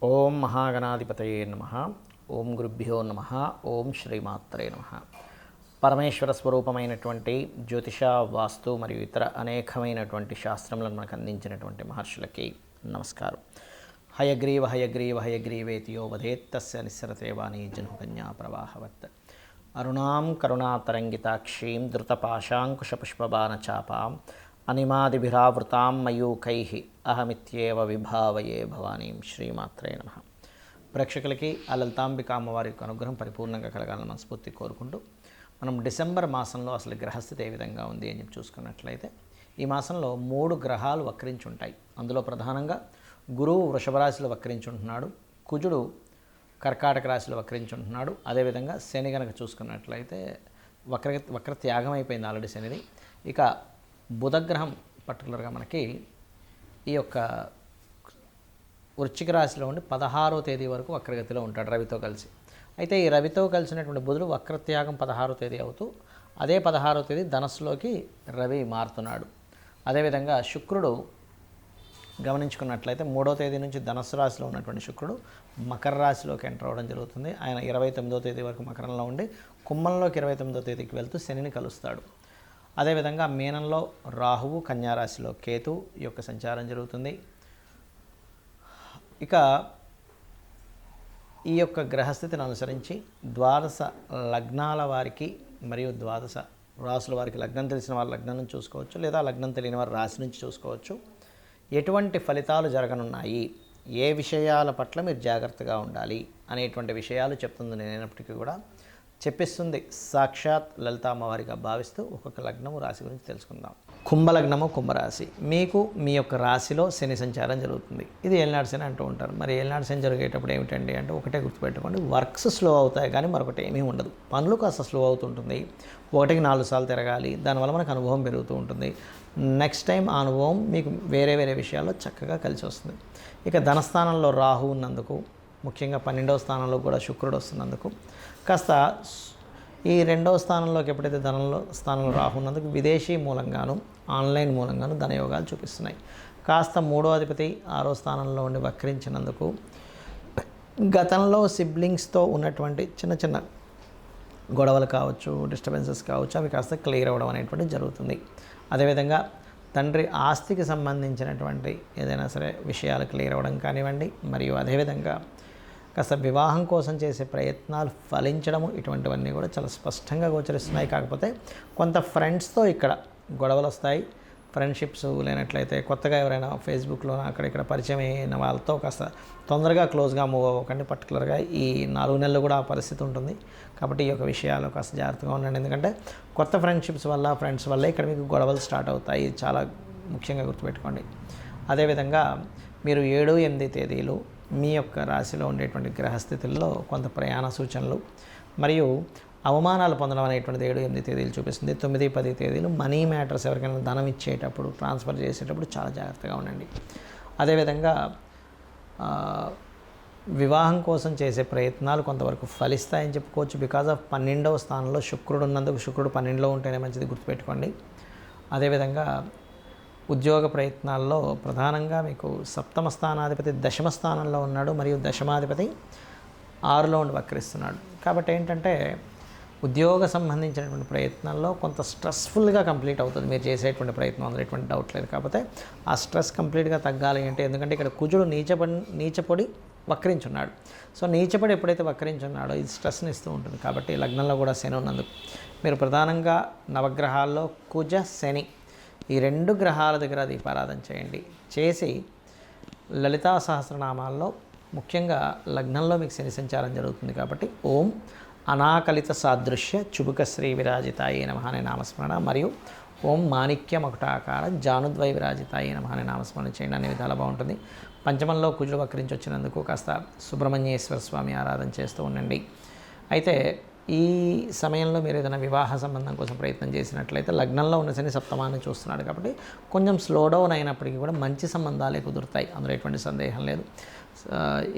ఓం మహాగణాధిపతయే నమః. ఓం గురుభ్యో నమః. ఓం శ్రీమాత్రే నమః. పరమేశ్వర స్వరూపమైనటువంటి జ్యోతిష, వాస్తు మరియు ఇతర అనేకమైనటువంటి శాస్త్రములను మనకు అందించినటువంటి మహర్షులకి నమస్కారం. హయగ్రీవ హయగ్రీవ హయగ్రీవేతియో వదేత్తస్య నిస్సరతే వాణీ జనుకన్యా ప్రవాహవత్. అరుణాం కరుణాతరంగితాక్షీం ధృతపాశాంకుశపుష్పబాణచాపాం అనిమాదిభిరావృతాం మయూకైః అహమిత్యేవ విభావయే భవానీం. శ్రీమాత్రే నమః. ప్రేక్షకులకి ఆ లలితాంబిక అమ్మవారి యొక్క అనుగ్రహం పరిపూర్ణంగా కలగాలని మనస్ఫూర్తి కోరుకుంటూ, మనం డిసెంబర్ మాసంలో అసలు గ్రహస్థితి ఏ విధంగా ఉంది అని చెప్పి చూసుకున్నట్లయితే, ఈ మాసంలో 3 గ్రహాలు వక్రించి ఉంటాయి. అందులో ప్రధానంగా గురువు వృషభ రాశిలో వక్రించి ఉంటున్నాడు, కుజుడు కర్కాటక రాశిలో వక్రించి ఉంటున్నాడు. అదేవిధంగా శని కనుక చూసుకున్నట్లయితే వక్ర త్యాగం అయిపోయింది ఆల్రెడీ శనిది. ఇక బుధగ్రహం పర్టికులర్గా మనకి ఈ యొక్క వృశ్చిక రాశిలో ఉండి 16వ తేదీ వరకు వక్రగతిలో ఉంటాడు రవితో కలిసి. అయితే ఈ రవితో కలిసినటువంటి బుధుడు వక్రత్యాగం 16వ తేదీ అవుతూ, అదే 16వ తేదీ ధనస్సులోకి రవి మారుతున్నాడు. అదేవిధంగా శుక్రుడు గమనించుకున్నట్లయితే 3వ తేదీ నుంచి ధనస్సు రాశిలో ఉన్నటువంటి శుక్రుడు మకర రాశిలోకి ఎంటర్ అవ్వడం జరుగుతుంది. ఆయన 29వ తేదీ వరకు మకరంలో ఉండి కుంభంలోకి 29వ తేదీకి వెళ్తూ శనిని కలుస్తాడు. అదేవిధంగా మీనంలో రాహువు, కన్యారాశిలో కేతు యొక్క సంచారం జరుగుతుంది. ఇక ఈ యొక్క గ్రహస్థితిని అనుసరించి ద్వాదశ లగ్నాల వారికి మరియు ద్వాదశ రాసుల వారికి, లగ్నం తెలిసిన వారు లగ్నం నుంచి చూసుకోవచ్చు, లేదా లగ్నం తెలియని వారు రాశి నుంచి చూసుకోవచ్చు. ఎటువంటి ఫలితాలు జరగనున్నాయి, ఏ విషయాల పట్ల మీరు జాగ్రత్తగా ఉండాలి అనేటువంటి విషయాలు చెప్తుంది. నేనైనప్పటికీ కూడా చెప్పిస్తుంది సాక్షాత్ లలిత అమ్మవారిగా భావిస్తూ ఒక్కొక్క లగ్నము, రాశి గురించి తెలుసుకుందాం. కుంభలగ్నము, కుంభరాశి. మీకు మీ యొక్క రాశిలో శని సంచారం జరుగుతుంది. ఇది ఏలినాడు శని అంటూ ఉంటారు. మరి ఏలినాడు శని జరిగేటప్పుడు ఏమిటండి అంటే, ఒకటే గుర్తుపెట్టుకోండి, వర్క్స్ స్లో అవుతాయి కానీ మరొకటి ఏమీ ఉండదు. పనులు కాస్త స్లో అవుతుంటుంది. 1కి 4 సార్లు తిరగాలి. దానివల్ల మనకు అనుభవం పెరుగుతూ ఉంటుంది. నెక్స్ట్ టైం ఆ అనుభవం మీకు వేరే వేరే విషయాల్లో చక్కగా కలిసి వస్తుంది. ఇక ధనస్థానంలో రాహు ఉన్నందుకు, ముఖ్యంగా 12వ స్థానంలో కూడా శుక్రుడు వస్తున్నందుకు కాస్త ఈ 2వ స్థానంలోకి ఎప్పుడైతే స్థానంలో రాహు ఉన్నందుకు విదేశీ మూలంగాను, ఆన్లైన్ మూలంగాను ధనయోగాలు చూపిస్తున్నాయి. కాస్త 3వ అధిపతి 6వ స్థానంలో ఉండి వక్రించినందుకు గతంలో సిబ్లింగ్స్తో ఉన్నటువంటి చిన్న చిన్న గొడవలు కావచ్చు, డిస్టర్బెన్సెస్ కావచ్చు, అవి కాస్త క్లియర్ అవ్వడం అనేటువంటిది జరుగుతుంది. అదేవిధంగా తండ్రి ఆస్తికి సంబంధించినటువంటి ఏదైనా సరే విషయాలు క్లియర్ అవ్వడం కానివ్వండి, మరియు అదేవిధంగా కాస్త వివాహం కోసం చేసే ప్రయత్నాలు ఫలించడము, ఇటువంటివన్నీ కూడా చాలా స్పష్టంగా గోచరిస్తున్నాయి. కాకపోతే కొంత ఫ్రెండ్స్తో ఇక్కడ గొడవలు వస్తాయి. ఫ్రెండ్షిప్స్ లేనట్లయితే కొత్తగా ఎవరైనా ఫేస్బుక్లో అక్కడిక్కడ పరిచయం అయిన వాళ్ళతో కాస్త తొందరగా క్లోజ్గా మూవ్ అవ్వకండి. పర్టికులర్గా ఈ 4 నెలలు కూడా ఆ పరిస్థితి ఉంటుంది. కాబట్టి ఈ యొక్క విషయాలు కాస్త జాగ్రత్తగా ఉండండి. ఎందుకంటే కొత్త ఫ్రెండ్షిప్స్ వల్ల, ఫ్రెండ్స్ వల్ల ఇక్కడ మీకు గొడవలు స్టార్ట్ అవుతాయి. చాలా ముఖ్యంగా గుర్తుపెట్టుకోండి. అదేవిధంగా మీరు 7, 8 తేదీలు మీ యొక్క రాశిలో ఉండేటువంటి గ్రహస్థితుల్లో కొంత ప్రయాణ సూచనలు మరియు అవమానాలు పొందడం అనేటువంటిది 7, 8 తేదీలు చూపిస్తుంది. 9, 10 తేదీలు మనీ మ్యాటర్స్, ఎవరికైనా ధనం ఇచ్చేటప్పుడు, ట్రాన్స్ఫర్ చేసేటప్పుడు చాలా జాగ్రత్తగా ఉండండి. అదేవిధంగా వివాహం కోసం చేసే ప్రయత్నాలు కొంతవరకు ఫలిస్తాయని చెప్పుకోవచ్చు. బికాజ్ ఆఫ్ 12వ స్థానంలో శుక్రుడు ఉన్నందుకు, శుక్రుడు 12లో ఉంటేనే మంచిది, గుర్తుపెట్టుకోండి. అదేవిధంగా ఉద్యోగ ప్రయత్నాల్లో ప్రధానంగా మీకు 7వ స్థానాధిపతి 10వ స్థానంలో ఉన్నాడు, మరియు దశమాధిపతి 6లో ఉండి వక్రిస్తున్నాడు. కాబట్టి ఏంటంటే ఉద్యోగ సంబంధించినటువంటి ప్రయత్నాల్లో కొంత స్ట్రెస్ఫుల్గా కంప్లీట్ అవుతుంది మీరు చేసేటువంటి ప్రయత్నం, అందులో ఎటువంటి డౌట్ లేదు. కాకపోతే ఆ స్ట్రెస్ కంప్లీట్గా తగ్గాలి అంటే, ఎందుకంటే ఇక్కడ కుజుడు నీచపడి వక్రించున్నాడు. సో నీచపడి ఎప్పుడైతే వక్రించున్నాడో ఇది స్ట్రెస్ని ఇస్తూ ఉంటుంది. కాబట్టి లగ్నంలో కూడా శని ఉన్నందుకు మీరు ప్రధానంగా నవగ్రహాల్లో కుజ, శని ఈ 2 గ్రహాల దగ్గర దీపారాధన చేయండి. చేసి లలితా సహస్రనామాల్లో ముఖ్యంగా లగ్నంలో మీకు శని సంచారం జరుగుతుంది కాబట్టి ఓం అనాకలిత సాదృశ్య చుబుక శ్రీ విరాజితాయే నమః అనే నామస్మరణ, మరియు ఓం మాణిక్య మకుటాకార జానుద్వై విరాజితాయే నమః అనే నామస్మరణ చేయండి. అనే విధాలు బాగుంటుంది. పంచమంలో కుజుడు వక్రించి వచ్చినందుకు కాస్త సుబ్రహ్మణ్యేశ్వర స్వామి ఆరాధన చేస్తూ ఉండండి. అయితే ఈ సమయంలో మీరు ఏదైనా వివాహ సంబంధం కోసం ప్రయత్నం చేసినట్లయితే లగ్నంలో ఉన్న శని సప్తమాన్ని చూస్తున్నాడు కాబట్టి కొంచెం స్లో డౌన్ అయినప్పటికీ కూడా మంచి సంబంధాలే కుదురుతాయి, అందులో ఎటువంటి సందేహం లేదు.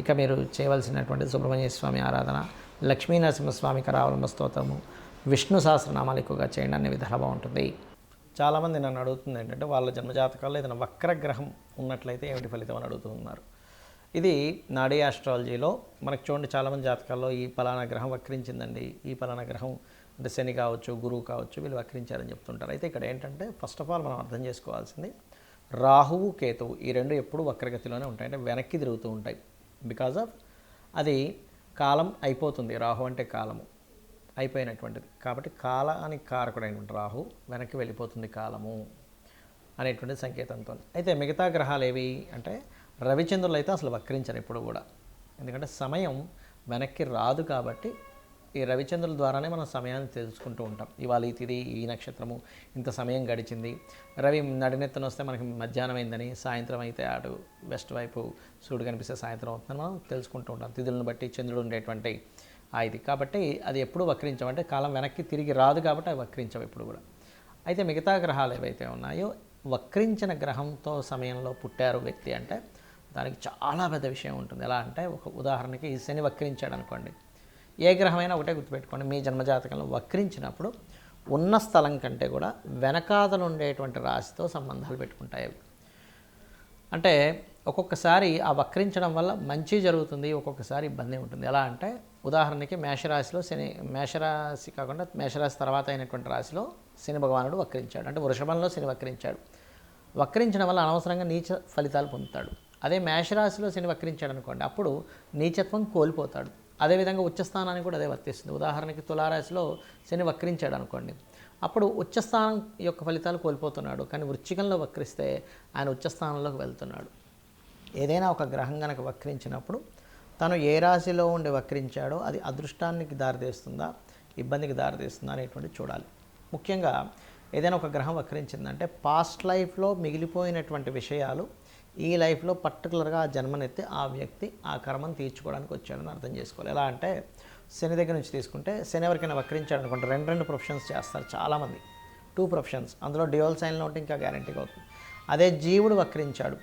ఇక మీరు చేయవలసినటువంటి సుబ్రహ్మణ్య స్వామి ఆరాధన, లక్ష్మీ నరసింహస్వామి కరావలంబ స్తోత్రము, విష్ణు సహస్రనామాలు ఎక్కువగా చేయండి. అనే విధాలు బాగుంటుంది. చాలామంది నన్ను అడుగుతుంది ఏంటంటే, వాళ్ళ జన్మజాతకాల్లో ఏదైనా వక్రగ్రహం ఉన్నట్లయితే ఏమిటి ఫలితం అని అడుగుతున్నారు. ఇది నాడీ ఆస్ట్రాలజీలో మనకు చూడండి చాలామంది జాతకాల్లో ఈ పలానా గ్రహం వక్రించిందండి, ఈ పలానా గ్రహం అంటే శని కావచ్చు, గురువు కావచ్చు, వీళ్ళు వక్రించారని చెప్తుంటారు. అయితే ఇక్కడ ఏంటంటే ఫస్ట్ ఆఫ్ ఆల్ మనం అర్థం చేసుకోవాల్సింది రాహువు కేతువు ఈ రెండు ఎప్పుడు వక్రగతిలోనే ఉంటాయి, అంటే వెనక్కి తిరుగుతూ ఉంటాయి. బికాజ్ ఆఫ్ అది కాలం అయిపోతుంది, రాహు అంటే కాలము అయిపోయినటువంటిది కాబట్టి కాలానికి కారకుడైనటువంటి రాహు వెనక్కి వెళ్ళిపోతుంది కాలము అనేటువంటి సంకేతంతో. అయితే మిగతా గ్రహాలు ఏవి అంటే రవిచంద్రులు అయితే అసలు వక్రించరు ఎప్పుడు కూడా, ఎందుకంటే సమయం వెనక్కి రాదు కాబట్టి ఈ రవిచంద్రుల ద్వారానే మనం సమయాన్ని తెలుసుకుంటూ ఉంటాం. ఇవాళ ఈ తిథి, ఈ నక్షత్రము, ఇంత సమయం గడిచింది. రవి నడినెత్తున వస్తే మనకి మధ్యాహ్నం అయిందని, సాయంత్రం అయితే అటు వెస్ట్ వైపు సూర్యుడు కనిపిస్తే సాయంత్రం అవుతుందని మనం తెలుసుకుంటూ ఉంటాం. తిథులను బట్టి చంద్రుడు ఉండేటువంటి ఇది కాబట్టి అది ఎప్పుడు వక్రించమంటే కాలం వెనక్కి తిరిగి రాదు కాబట్టి అవి వక్రించవు ఎప్పుడు కూడా. అయితే మిగతా గ్రహాలు ఏవైతే ఉన్నాయో వక్రించిన గ్రహంతో సమయంలో పుట్టారు వ్యక్తి అంటే దానికి చాలా పెద్ద విషయం ఉంటుంది. ఎలా అంటే ఒక ఉదాహరణకి శని వక్రించాడు అనుకోండి, ఏ గ్రహమైనా ఒకటే గుర్తుపెట్టుకోండి, మీ జన్మజాతకంలో వక్రించినప్పుడు ఉన్న స్థలం కంటే కూడా వెనకాతలు ఉండేటువంటి రాశితో సంబంధాలు పెట్టుకుంటాయి అవి. అంటే ఒక్కొక్కసారి ఆ వక్రించడం వల్ల మంచి జరుగుతుంది, ఒక్కొక్కసారి ఇబ్బంది ఉంటుంది. ఎలా అంటే ఉదాహరణకి మేషరాశిలో శని, మేషరాశి కాకుండా మేషరాశి తర్వాత అయినటువంటి రాశిలో శని భగవానుడు వక్రించాడు, అంటే వృషభంలో శని వక్రించాడు. వక్రించడం వల్ల అనవసరంగా నీచ ఫలితాలు పొందుతాడు. అదే మేషరాశిలో శని వక్రించాడు అనుకోండి, అప్పుడు నీచత్వం కోల్పోతాడు. అదేవిధంగా ఉచ్చస్థానానికి కూడా అదే వర్తిస్తుంది. ఉదాహరణకి తులారాశిలో శని వక్రించాడు అనుకోండి, అప్పుడు ఉచ్చస్థానం యొక్క ఫలితాలు కోల్పోతున్నాడు. కానీ వృశ్చికంలో వక్రిస్తే ఆయన ఉచ్చస్థానంలోకి వెళ్తున్నాడు. ఏదైనా ఒక గ్రహం కనుక వక్రించినప్పుడు తను ఏ రాశిలో ఉండి వక్రించాడో అది అదృష్టానికి దారితీస్తుందా, ఇబ్బందికి దారితీస్తుందా అనేటువంటి చూడాలి. ముఖ్యంగా ఏదైనా ఒక గ్రహం వక్రించిందంటే పాస్ట్ లైఫ్లో మిగిలిపోయినటువంటి విషయాలు ఈ లైఫ్లో పర్టికులర్గా ఆ జన్మనెత్తి ఆ వ్యక్తి ఆ కర్మను తీర్చుకోవడానికి వచ్చాడని అర్థం చేసుకోవాలి. ఎలా అంటే శని దగ్గర నుంచి తీసుకుంటే శని ఎవరికైనా వక్రించాడు అనుకుంటే రెండు ప్రొఫెషన్స్ చేస్తారు చాలామంది, 2 ప్రొఫెషన్స్, అందులో డ్యూయల్ సైన్లో ఉంటే ఇంకా గ్యారంటీగా అవుతుంది. అదే జీవుడు వక్రించాడు,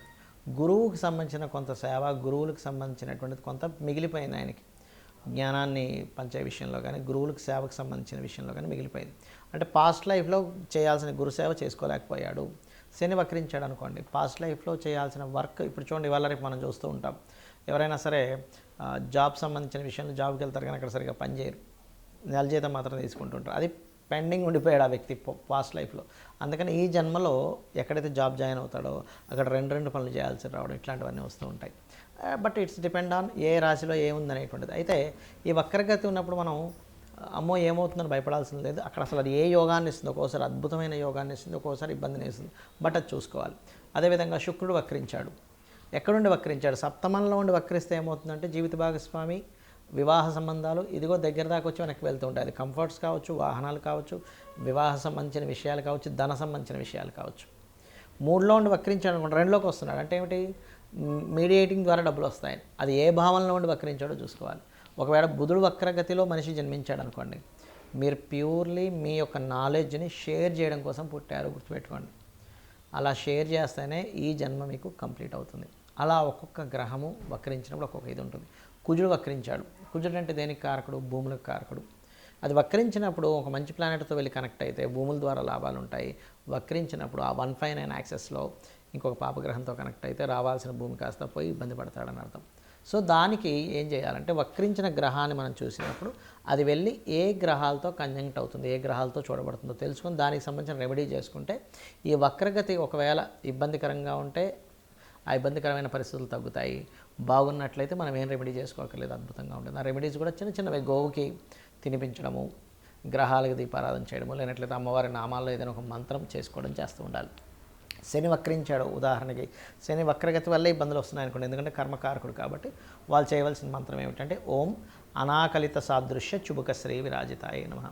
గురువుకి సంబంధించిన కొంత సేవ, గురువులకు సంబంధించినటువంటిది కొంత మిగిలిపోయింది ఆయనకి, జ్ఞానాన్ని పంచే విషయంలో కానీ గురువులకు సేవకు సంబంధించిన విషయంలో కానీ మిగిలిపోయింది. అంటే పాస్ట్ లైఫ్లో చేయాల్సిన గురుసేవ చేసుకోలేకపోయాడు. శని వక్రించాడు అనుకోండి, పాస్ట్ లైఫ్లో చేయాల్సిన వర్క్ ఇప్పుడు చూడండి, ఇవాళ రేపు మనం చూస్తూ ఉంటాం, ఎవరైనా సరే జాబ్ సంబంధించిన విషయంలో జాబ్కి వెళ్తారు కానీ అక్కడ సరిగ్గా పనిచేయరు, నెల జీతం మాత్రం తీసుకుంటుంటారు. అది పెండింగ్ ఉండిపోయాడు ఆ వ్యక్తి పాస్ట్ లైఫ్లో. అందుకని ఈ జన్మలో ఎక్కడైతే జాబ్ జాయిన్ అవుతాడో అక్కడ రెండు పనులు చేయాల్సి రావడం ఇట్లాంటివన్నీ వస్తూ ఉంటాయి. But it's depend on a రాశిలో ఏముందనేటువంటిది. అయితే ఈ వక్రగతి ఉన్నప్పుడు మనం అమ్మో ఏమవుతుందని భయపడాల్సింది లేదు. అక్కడ అసలు అది ఏ యోగాన్ని ఇస్తుంది, ఒక్కోసారి అద్భుతమైన యోగాన్ని ఇస్తుంది, ఒక్కోసారి ఇబ్బందిని ఇస్తుంది. బట్ అది చూసుకోవాలి. అదేవిధంగా శుక్రుడు వక్రించాడు, ఎక్కడుండి వక్రించాడు, సప్తమంలో ఉండి వక్రిస్తే ఏమవుతుందంటే జీవిత భాగస్వామి, వివాహ సంబంధాలు ఇదిగో దగ్గర దాకా వచ్చి వెనక్కి వెళ్తూ ఉంటాయి. అది కంఫర్ట్స్ కావచ్చు, వాహనాలు కావచ్చు, వివాహ సంబంధించిన విషయాలు కావచ్చు, ధన సంబంధించిన విషయాలు కావచ్చు. 3లో ఉండి వక్రించాడు అనుకోండి, 2లోకి వస్తున్నాడు అంటే ఏమిటి, మీడియేటింగ్ ద్వారా డబ్బులు వస్తాయి. అది ఏ భావంలో ఉండి వక్రించాడో చూసుకోవాలి. ఒకవేళ బుధుడు వక్రగతిలో మనిషి జన్మించాడు అనుకోండి, మీరు ప్యూర్లీ మీ యొక్క నాలెడ్జ్ని షేర్ చేయడం కోసం పుట్టారు, గుర్తుపెట్టుకోండి. అలా షేర్ చేస్తేనే ఈ జన్మ మీకు కంప్లీట్ అవుతుంది. అలా ఒక్కొక్క గ్రహము వక్రించినప్పుడు ఒక్కొక్క ఇది ఉంటుంది. కుజుడు వక్రించాడు, కుజుడు అంటే దేనికి కారకుడు, భూములకు కారకుడు. అది వక్రించినప్పుడు ఒక మంచి ప్లానెట్తో వెళ్ళి కనెక్ట్ అయితే భూముల ద్వారా లాభాలు ఉంటాయి. వక్రించినప్పుడు ఆ 159 యాక్సెస్లో ఇంకొక పాపగ్రహంతో కనెక్ట్ అయితే రావాల్సిన భూమి కాస్త పోయి ఇబ్బంది పడతాడని అర్థం. సో దానికి ఏం చేయాలంటే వక్రించిన గ్రహాన్ని మనం చూసినప్పుడు అది వెళ్ళి ఏ గ్రహాలతో కంజంక్ట్ అవుతుంది, ఏ గ్రహాలతో చూడబడుతుందో తెలుసుకొని దానికి సంబంధించిన రెమెడీ చేసుకుంటే ఈ వక్రగతి ఒకవేళ ఇబ్బందికరంగా ఉంటే ఆ ఇబ్బందికరమైన పరిస్థితులు తగ్గుతాయి. బాగున్నట్లయితే మనం ఏం రెమెడీ చేసుకోకర్లేదు, అద్భుతంగా ఉంటుంది. ఆ రెమెడీస్ కూడా చిన్న చిన్నవి, గోవుకి తినిపించడము, గ్రహాలకు దీపారాధన చేయడము, లేనట్లయితే అమ్మవారి నామాల్లో ఏదైనా ఒక మంత్రం చేసుకోవడం చేస్తూ ఉండాలి. శని వక్రించాడు ఉదాహరణకి, శని వక్రగతి వల్ల ఇబ్బందులు వస్తున్నాయి అనుకోండి, ఎందుకంటే కర్మకారకుడు కాబట్టి వాళ్ళు చేయవలసిన మంత్రం ఏమిటంటే ఓం అనాకలిత సాదృశ్య చుబుక శ్రీ విరాజితాయ నమః.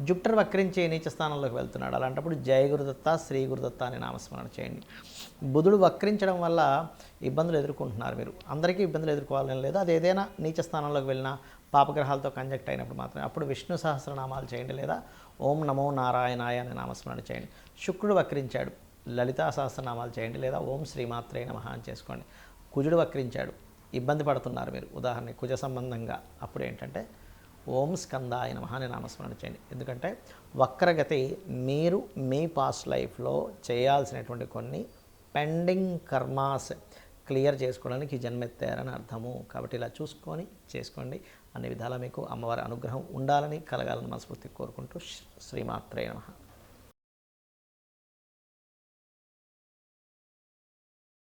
జుపిటర్ వక్రించి నీచ స్థానంలోకి వెళ్తున్నాడు, అలాంటప్పుడు జయ గురుదత్త, శ్రీ గురుదత్త అని నామస్మరణ చేయండి. బుధుడు వక్రించడం వల్ల ఇబ్బందులు ఎదుర్కొంటున్నారు మీరు, అందరికీ ఇబ్బందులు ఎదుర్కోవాలని లేదు. అది ఏదైనా నీచ స్థానంలోకి వెళ్ళినా పాపగ్రహాలతో కంజక్ట్ అయినప్పుడు మాత్రమే అప్పుడు విష్ణు సహస్రనామాలు చేయండి, లేదా ఓం నమో నారాయణాయ అని నామస్మరణ చేయండి. శుక్రుడు వక్రించాడు, లలితా సహస్రనామాలు చేయండి, లేదా ఓం శ్రీమాత్రే నమః అని చేసుకోండి. కుజుడు వక్రించాడు, ఇబ్బంది పడుతున్నారు మీరు, ఉదాహరణకి కుజ సంబంధంగా, అప్పుడు ఏంటంటే ఓం స్కందాయ నమః అని నామస్మరణ చేయండి. ఎందుకంటే వక్రగతి మీరు మీ పాస్ట్ లైఫ్లో చేయాల్సినటువంటి కొన్ని పెండింగ్ కర్మాస్ క్లియర్ చేసుకోవడానికి జన్మెత్తారని అర్థము. కాబట్టి ఇలా చూసుకొని చేసుకోండి. అన్ని విధాలా మీకు అమ్మవారి అనుగ్రహం ఉండాలని, కలగాలని మనస్ఫూర్తిగా కోరుకుంటూ శ్రీమాత్రే నమః.